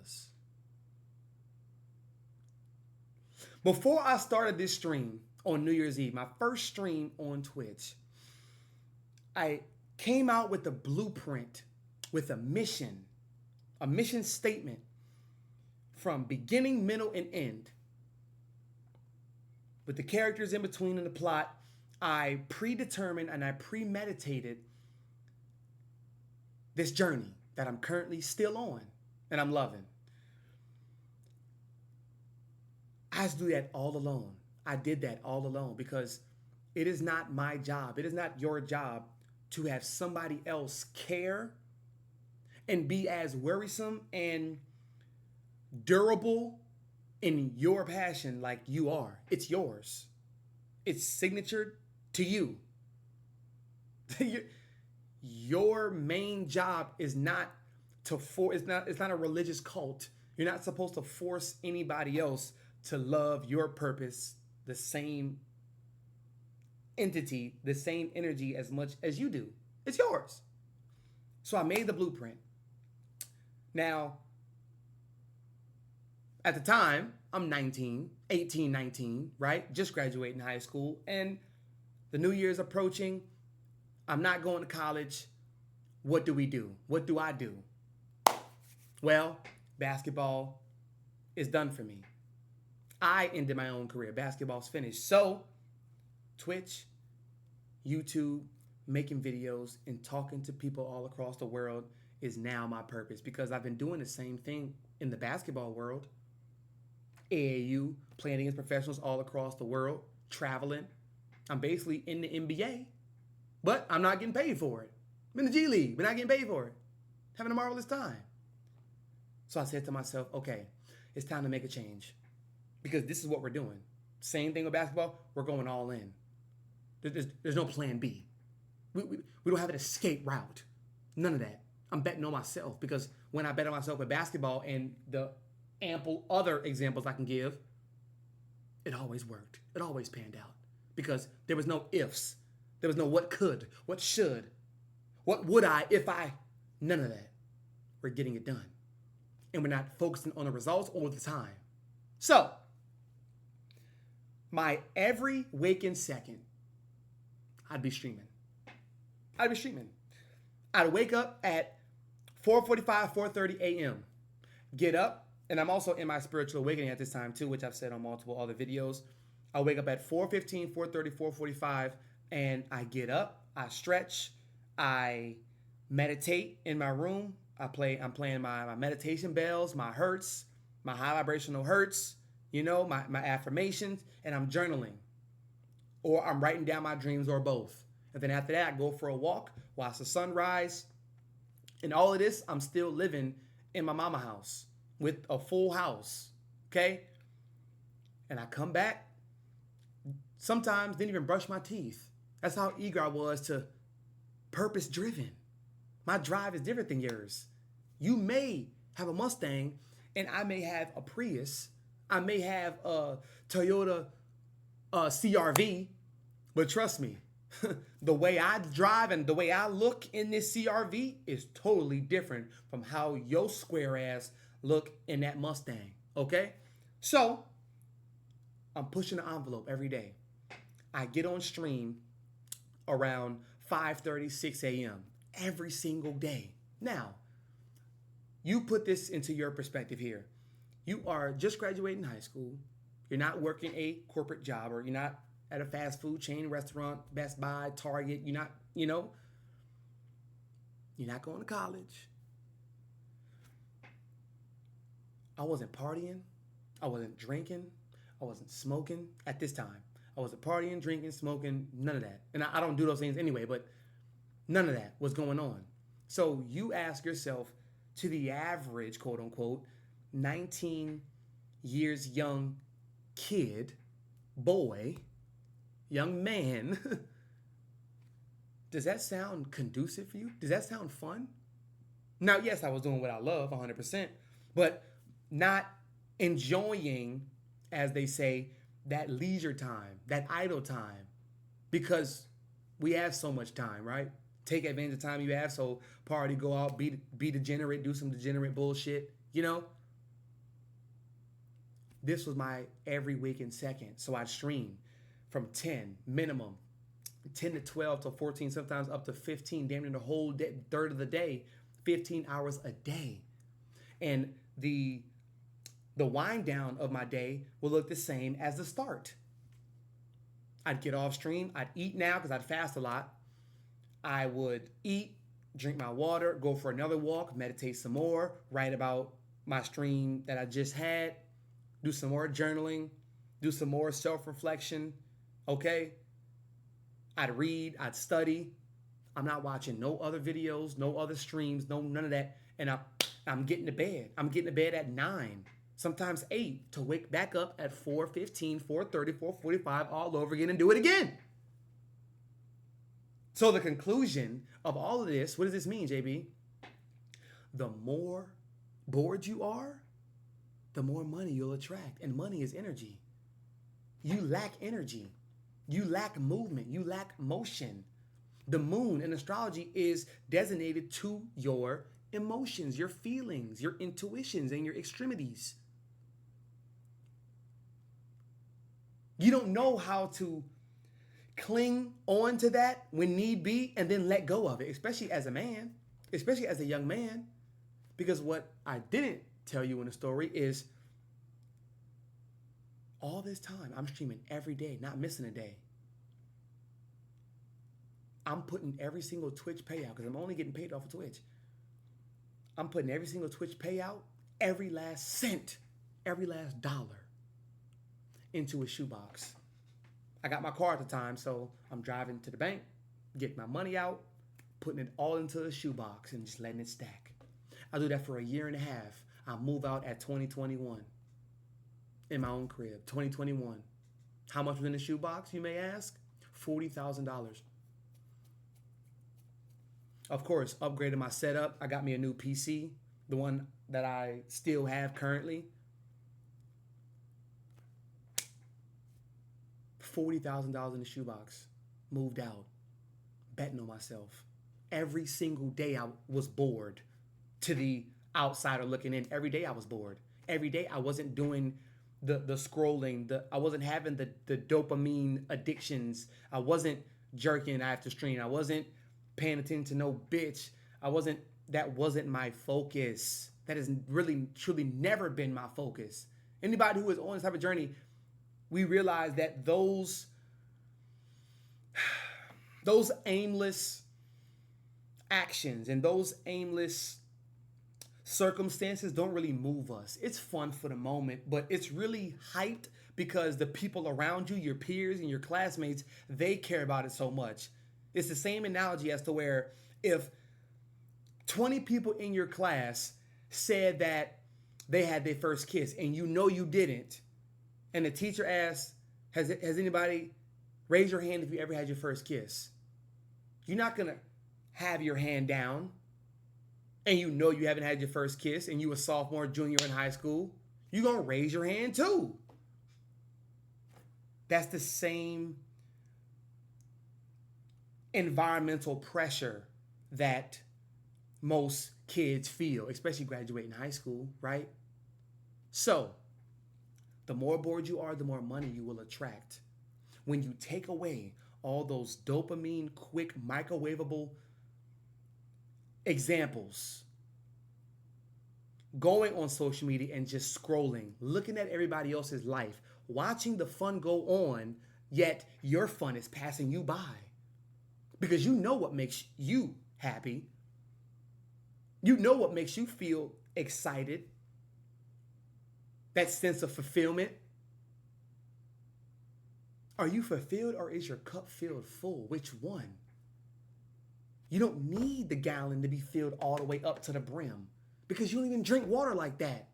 brothers. Before I started this stream on New Year's Eve, my first stream on Twitch, I came out with a blueprint, with a mission statement from beginning, middle, and end. With the characters in between in the plot, I predetermined and I premeditated this journey that I'm currently still on and I'm loving. I had to do that all alone. I did that all alone because it is not my job. It is not your job to have somebody else care and be as worrisome and durable in your passion like you are. It's yours. It's signatured to you. Your main job is not to it's not a religious cult. You're not supposed to force anybody else to love your purpose, the same entity, the same energy as much as you do. It's yours. So I made the blueprint. Now, at the time, I'm 18, 19, right? Just graduating high school. And the new year's approaching. I'm not going to college. What do we do? What do I do? Well, basketball is done for me. I ended my own career. Basketball's finished. So, Twitch, YouTube, making videos, and talking to people all across the world is now my purpose because I've been doing the same thing in the basketball world. AAU, playing against professionals all across the world, traveling. I'm basically in the NBA, but I'm not getting paid for it. I'm in the G League, but not getting paid for it. Having a marvelous time. So I said to myself, okay, it's time to make a change. Because this is what we're doing. Same thing with basketball. We're going all in. There's no plan B. We don't have an escape route. None of that. I'm betting on myself because when I bet on myself with basketball and the ample other examples I can give, it always worked. It always panned out because there was no ifs. There was no what could, what should, what would I if I. None of that. We're getting it done. And we're not focusing on the results all the time. So, my every waking second, I'd be streaming. I'd wake up at 4:45, 4:30 a.m. Get up, and I'm also in my spiritual awakening at this time too, which I've said on multiple other videos. I wake up at 4:15, 4:30, 4:45, and I get up, I stretch, I meditate in my room. I'm playing my meditation bells, my hertz, my high vibrational hertz, my affirmations, and I'm journaling. Or I'm writing down my dreams or both. And then after that, I go for a walk, watch the sunrise. And all of this, I'm still living in my mama house with a full house, okay? And I come back, sometimes didn't even brush my teeth. That's how eager I was to purpose-driven. My drive is different than yours. You may have a Mustang, and I may have a Prius. I may have a Toyota CRV, but trust me, the way I drive and the way I look in this CRV is totally different from how your square ass look in that Mustang, okay? So, I'm pushing the envelope every day. I get on stream around 5:30, 6 a.m. every single day. Now, you put this into your perspective here. You are just graduating high school. You're not working a corporate job, or you're not at a fast food chain restaurant, Best Buy, Target. You're not, you're not going to college. I wasn't partying. I wasn't drinking. I wasn't smoking at this time. I wasn't partying, drinking, smoking, none of that. And I don't do those things anyway, but none of that was going on. So you ask yourself, to the average, quote unquote, 19 years young kid, boy, young man, does that sound conducive for you? Does that sound fun? Now, yes, I was doing what I love 100%, but not enjoying, as they say, that leisure time, that idle time, because we have so much time, right? Take advantage of the time you have. So party, go out, be degenerate, do some degenerate bullshit, you know? This was my every waking second. So I'd stream from 10 minimum, 10 to 12 to 14, sometimes up to 15, damn near the whole day, third of the day, 15 hours a day. And the wind down of my day will look the same as the start. I'd get off stream. I'd eat now because I'd fast a lot. I would eat, drink my water, go for another walk, meditate some more, write about my stream that I just had, do some more journaling, do some more self-reflection, okay? I'd read, I'd study. I'm not watching no other videos, no other streams, none of that. And I'm getting to bed. I'm getting to bed at 9, sometimes 8, to wake back up at 4:15, 4:30, 4:45 all over again and do it again. So the conclusion of all of this, what does this mean, JB? The more bored you are, the more money you'll attract. And money is energy. You lack energy. You lack movement. You lack motion. The moon in astrology is designated to your emotions, your feelings, your intuitions, and your extremities. You don't know how to cling on to that when need be and then let go of it, especially as a man, especially as a young man. Because what I didn't tell you in the story is all this time I'm streaming every day, not missing a day. I'm putting every single Twitch payout, because I'm only getting paid off of Twitch. I'm putting every single Twitch payout, every last cent, every last dollar into a shoebox. I got my car at the time, so I'm driving to the bank, getting my money out, putting it all into the shoebox and just letting it stack. I do that for a year and a half. I move out at 2021 in my own crib, 2021. How much was in the shoebox, you may ask? $40,000. Of course, upgraded my setup. I got me a new PC, the one that I still have currently. $40,000 in the shoebox. Moved out. Betting on myself. Every single day I was bored. To the outsider looking in, every day I was bored. Every day I wasn't doing the scrolling. I wasn't having the dopamine addictions. I wasn't jerking after stream. I wasn't paying attention to no bitch. That wasn't my focus. That has really, truly never been my focus. Anybody who is on this type of journey, we realize that those aimless actions and those aimless circumstances don't really move us. It's fun for the moment, but it's really hyped because the people around you, your peers and your classmates, they care about it so much. It's the same analogy as to where if 20 people in your class said that they had their first kiss and you know you didn't, and the teacher asks, has anybody raised your hand if you ever had your first kiss? You're not going to have your hand down and you know you haven't had your first kiss and you a sophomore, junior in high school. You're going to raise your hand too. That's the same environmental pressure that most kids feel, especially graduating high school, right? So, the more bored you are, the more money you will attract. When you take away all those dopamine, quick, microwavable examples, going on social media and just scrolling, looking at everybody else's life, watching the fun go on, yet your fun is passing you by. Because you know what makes you happy. You know what makes you feel excited. That sense of fulfillment. Are you fulfilled or is your cup filled full? Which one? You don't need the gallon to be filled all the way up to the brim because you don't even drink water like that.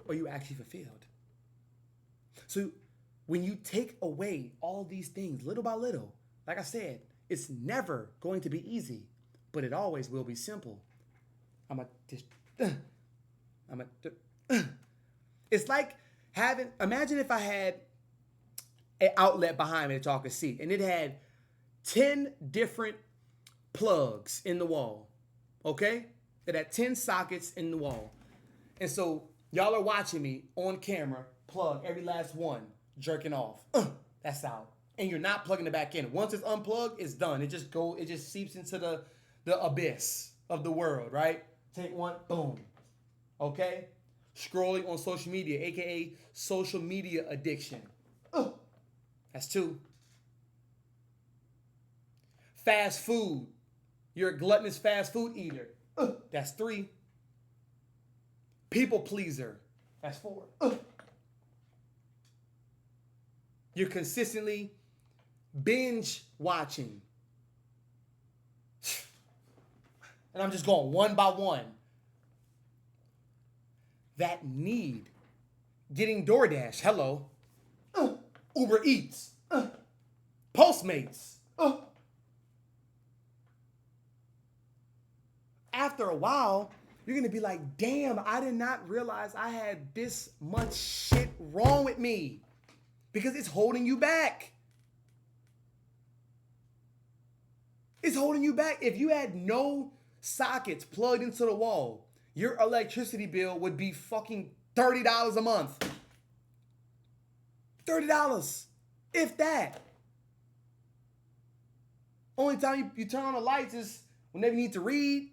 Are you actually fulfilled? So when you take away all these things little by little, like I said, it's never going to be easy, but it always will be simple. I'm a just. I'm a. It's like imagine if I had an outlet behind me that y'all could see, and it had 10 different plugs in the wall. Okay? It had 10 sockets in the wall. And so y'all are watching me on camera, plug every last one, jerking off. That's out. And you're not plugging it back in. Once it's unplugged, it's done. It just seeps into the abyss of the world, right? Take one, boom. Okay? Scrolling on social media, aka social media addiction. That's 2. Fast food. You're a gluttonous fast food eater. That's 3. People pleaser. That's 4. You're consistently binge watching. And I'm just going one by one. That need. Getting DoorDash. Hello. Uber Eats. Postmates. After a while, you're going to be like, damn, I did not realize I had this much shit wrong with me. Because it's holding you back. It's holding you back. If you had no sockets plugged into the wall, your electricity bill would be fucking $30 a month. $30. If that. Only time you turn on the lights is whenever you need to read,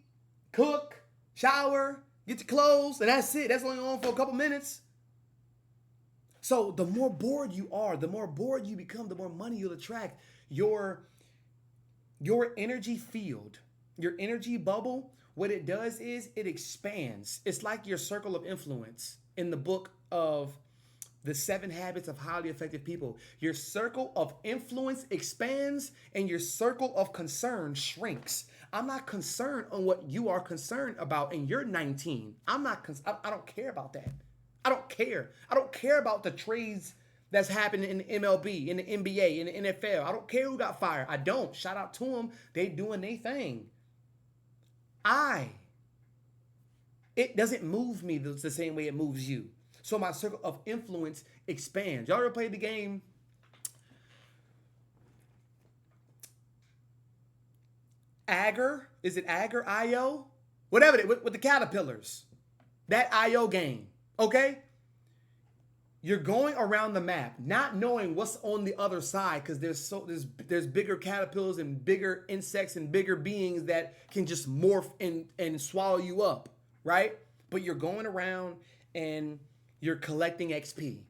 cook, shower, get your clothes, and that's it. That's only on for a couple minutes. So the more bored you are, the more bored you become, the more money you'll attract. Your energy field, your energy bubble, what it does is it expands. It's like your circle of influence in the book of the 7 Habits of Highly Effective People. Your circle of influence expands and your circle of concern shrinks. I'm not concerned on what you are concerned about, and you're 19. I don't care about that. I don't care. I don't care about the trades that's happening in the MLB, in the NBA, in the NFL. I don't care who got fired. I don't. Shout out to them. They doing their thing. It doesn't move me the same way it moves you. So my circle of influence expands. Y'all ever played the game Agar? Is it Agar? IO? Whatever it is, with the caterpillars. That IO game. Okay? You're going around the map, not knowing what's on the other side, because there's bigger caterpillars and bigger insects and bigger beings that can just morph and swallow you up, right? But you're going around and you're collecting XP.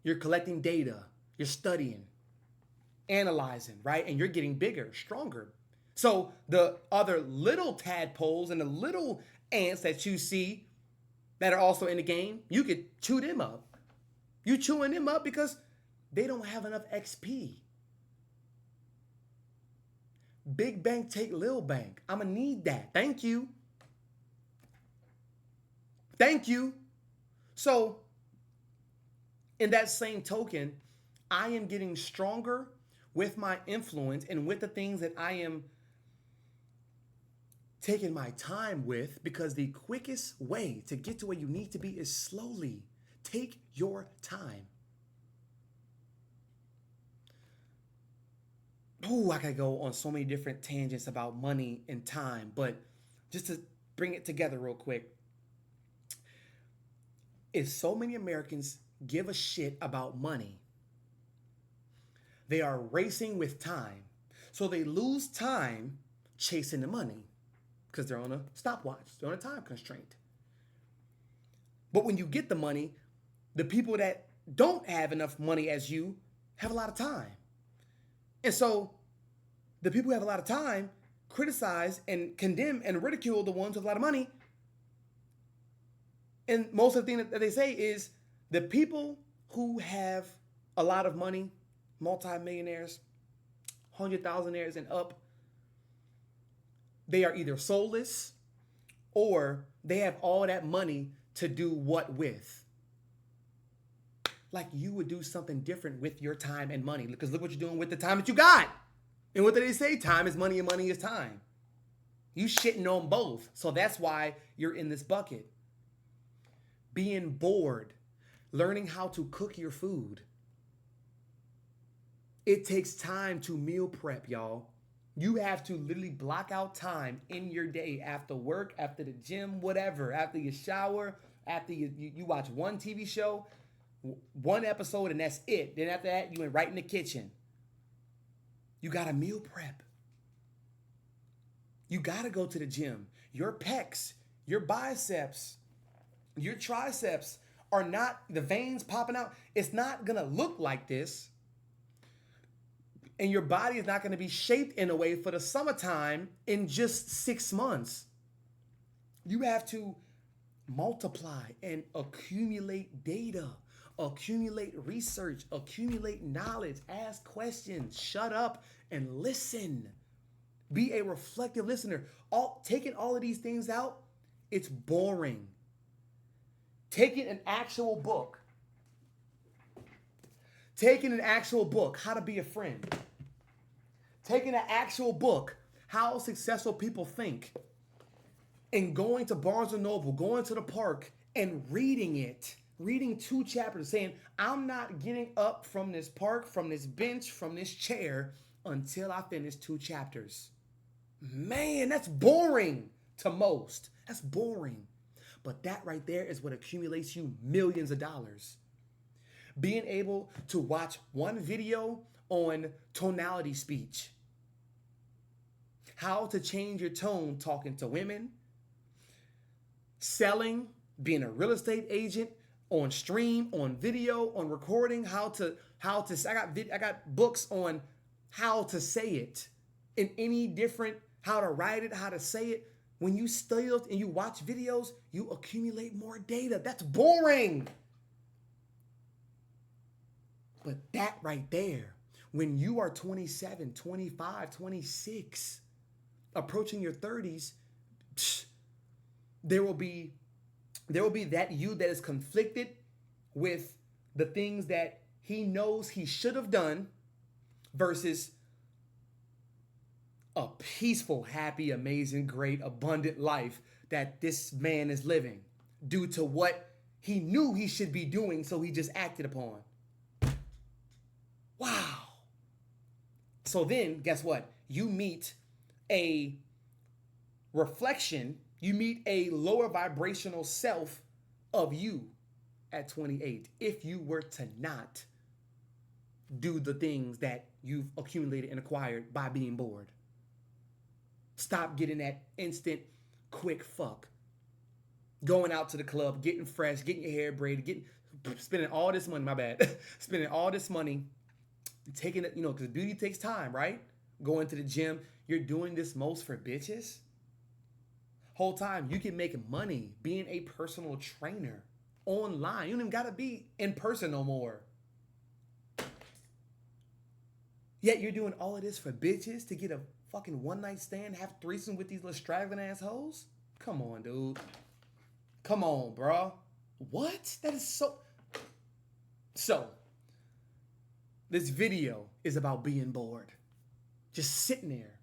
You're collecting data. You're studying, analyzing, right? And you're getting bigger, stronger. So the other little tadpoles and the little ants that you see that are also in the game, you could chew them up. You chewing them up because they don't have enough XP. Big bank take little bank. I'm going to need that. Thank you. Thank you. So, in that same token, I am getting stronger with my influence and with the things that I am taking my time with, because the quickest way to get to where you need to be is slowly. Take your time. Oh, I could go on so many different tangents about money and time, but just to bring it together real quick. If so many Americans give a shit about money, they are racing with time. So they lose time chasing the money because they're on a stopwatch. They're on a time constraint. But when you get the money, the people that don't have enough money as you have a lot of time. And so the people who have a lot of time criticize and condemn and ridicule the ones with a lot of money. And most of the thing that they say is the people who have a lot of money, multimillionaires, 100,000aires and up, they are either soulless or they have all that money to do what with? Like you would do something different with your time and money, because look what you're doing with the time that you got. And what do they say? Time is money and money is time. You shitting on both. So that's why you're in this bucket. Being bored, learning how to cook your food. It takes time to meal prep, y'all. You have to literally block out time in your day after work, after the gym, whatever, after you shower, after you watch one TV show, one episode, and that's it. Then after that, you went right in the kitchen. You got to meal prep. You got to go to the gym. Your pecs, your biceps, your triceps are not, the veins popping out. It's not going to look like this. And your body is not going to be shaped in a way for the summertime in just 6 months. You have to multiply and accumulate data, accumulate research, accumulate knowledge, ask questions, shut up and listen. Be a reflective listener. Taking all of these things out, it's boring. Taking an actual book, How to Be a Friend. Taking an actual book, How Successful People Think, and going to Barnes & Noble, going to the park and reading it, reading 2 chapters, saying, I'm not getting up from this park, from this bench, from this chair until I finish 2 chapters. Man, that's boring to most. That's boring. But that right there is what accumulates you millions of dollars. Being able to watch one video on tonality speech. How to change your tone talking to women. Selling, being a real estate agent, on stream, on video, on recording, I got books on how to say it in any different, how to write it, how to say it. When you study and you watch videos, you accumulate more data. That's boring. But that right there, when you are 27, 25, 26, approaching your 30s, there will be that you that is conflicted with the things that he knows he should have done versus a peaceful, happy, amazing, great, abundant life that this man is living due to what he knew he should be doing, so he just acted upon. Wow. So then, guess what? You meet a reflection, you meet a lower vibrational self of you at 28 if you were to not do the things that you've accumulated and acquired by being bored. Stop getting that instant, quick fuck. Going out to the club, getting fresh, getting your hair braided, spending all this money, spending all this money, taking it, because beauty takes time, right? Going to the gym, you're doing this most for bitches. Whole time, you can make money being a personal trainer online. You don't even gotta be in person no more. Yet you're doing all of this for bitches to get a fucking one-night stand, have threesome with these little straggling assholes? Come on, dude. Come on, bro. What? That is so... So, this video is about being bored. Just sitting there,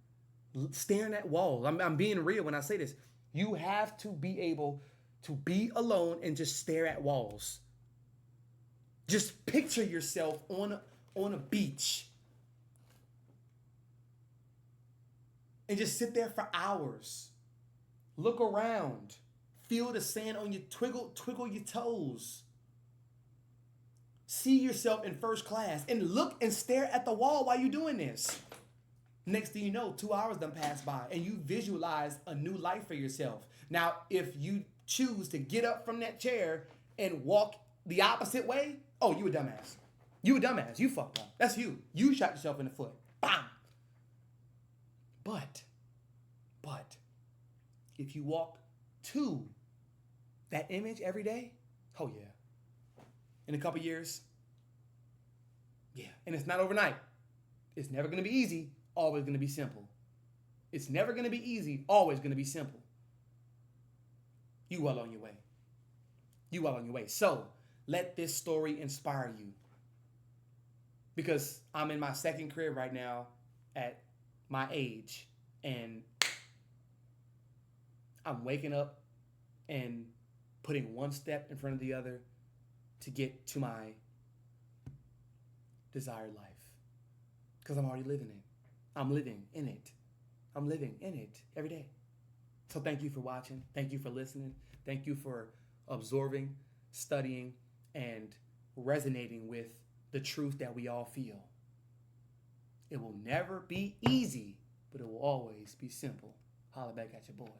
staring at walls. I'm being real when I say this. You have to be able to be alone and just stare at walls. Just picture yourself on a beach. And just sit there for hours. Look around. Feel the sand on your twiddle your toes. See yourself in first class and look and stare at the wall while you're doing this. Next thing you know, 2 hours done passed by and you visualize a new life for yourself. Now, if you choose to get up from that chair and walk the opposite way, oh, you a dumbass. You a dumbass. You fucked up. That's you. You shot yourself in the foot. Bam! But, if you walk to that image every day, oh yeah. In a couple years, yeah. And it's not overnight. It's never going to be easy, always going to be simple. It's never going to be easy, always going to be simple. You well on your way. You well on your way. So, let this story inspire you. Because I'm in my second career right now at my age, and I'm waking up and putting one step in front of the other to get to my desired life. Because I'm already living it. I'm living in it. I'm living in it every day. So thank you for watching. Thank you for listening. Thank you for absorbing, studying, and resonating with the truth that we all feel. It will never be easy, but it will always be simple. Holla back at your boy.